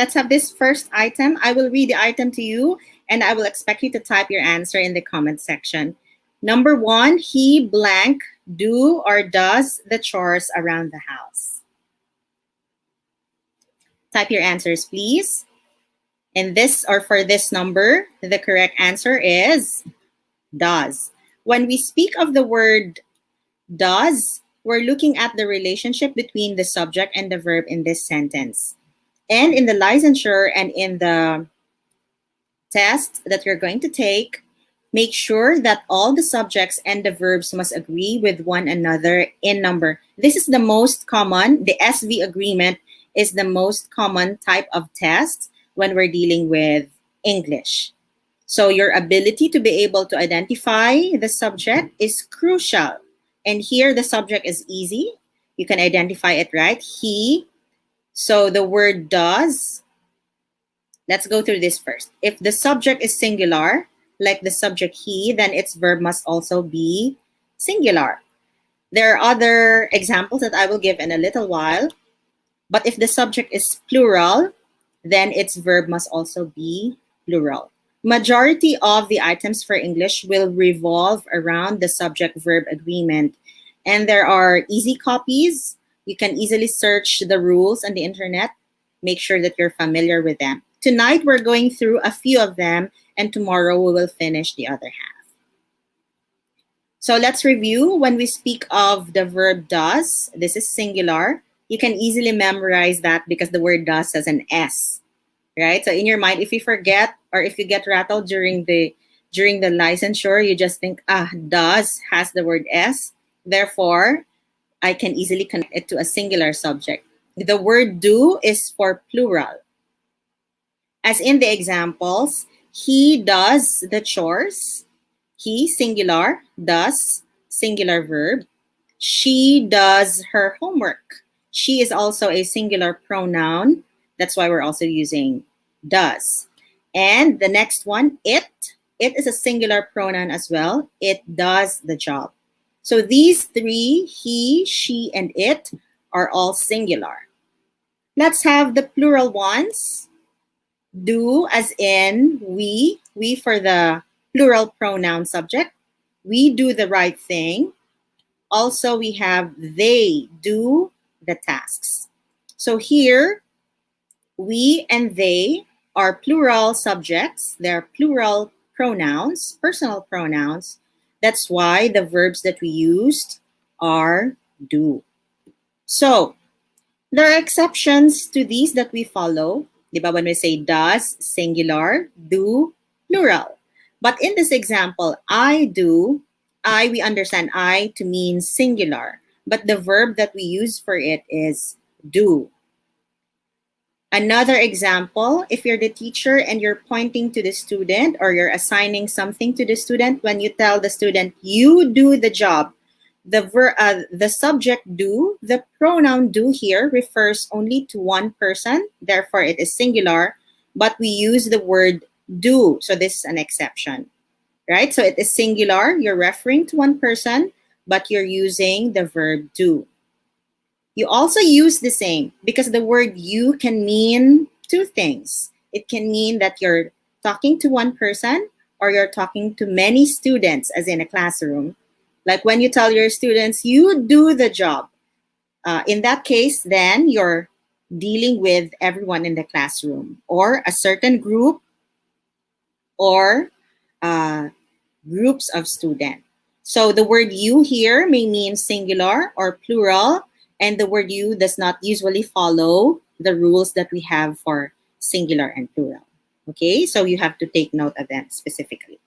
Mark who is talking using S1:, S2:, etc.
S1: Let's have this first item. I will read the item to you, and I will expect you to type your answer in the comment section. Number 1, he blank do or does the chores around the house. Type your answers, please. And this, or for this number, the correct answer is does. When we speak of the word does, we're looking at the relationship between the subject and the verb in this sentence. And in the licensure and in the test that you're going to take, make sure that all the subjects and the verbs must agree with one another in number. This is the most common, the SV agreement is the most common type of test when we're dealing with English. So your ability to be able to identify the subject is crucial. And here the subject is easy. You can identify it, right? He. So the word does. Let's go through this first. If the subject is singular, like the subject he, then its verb must also be singular. There are other examples that I will give in a little while. But if the subject is plural, then its verb must also be plural. Majority of the items for English will revolve around the subject-verb agreement. And there are easy copies. You can easily search the rules on the internet. Make sure that you're familiar with them. Tonight, we're going through a few of them, and tomorrow we will finish the other half. So let's review. When we speak of the verb does, this is singular. You can easily memorize that because the word does has an S, right? So in your mind, if you forget or if you get rattled during the licensure, you just think, does has the word S. Therefore, I can easily connect it to a singular subject. The word do is for plural. As in the examples, he does the chores. He, singular, does, singular verb. She does her homework. She is also a singular pronoun. That's why we're also using does. And the next one, it is a singular pronoun as well. It does the job. So these three, he, she, and it, are all singular. Let's have the plural ones. Do as in we for the plural pronoun subject. We do the right thing. Also, we have they do the tasks. So here, we and they are plural subjects. They're plural pronouns, personal pronouns. That's why the verbs that we used are do. So there are exceptions to these that we follow. Diba, when we say does, singular, do, plural. But in this example, I do, we understand I to mean singular. But the verb that we use for it is do. Another example, if you're the teacher and you're pointing to the student or you're assigning something to the student, when you tell the student, you do the job, the subject do, the pronoun do here refers only to one person. Therefore, it is singular, but we use the word do. So this is an exception, right? So it is singular. You're referring to one person, but you're using the verb do. You also use the same because the word you can mean two things. It can mean that you're talking to one person or you're talking to many students, as in a classroom. Like when you tell your students, you do the job. In that case, then you're dealing with everyone in the classroom or a certain group or groups of students. So the word you here may mean singular or plural, and the word you does not usually follow the rules that we have for singular and plural. Okay, so you have to take note of them specifically.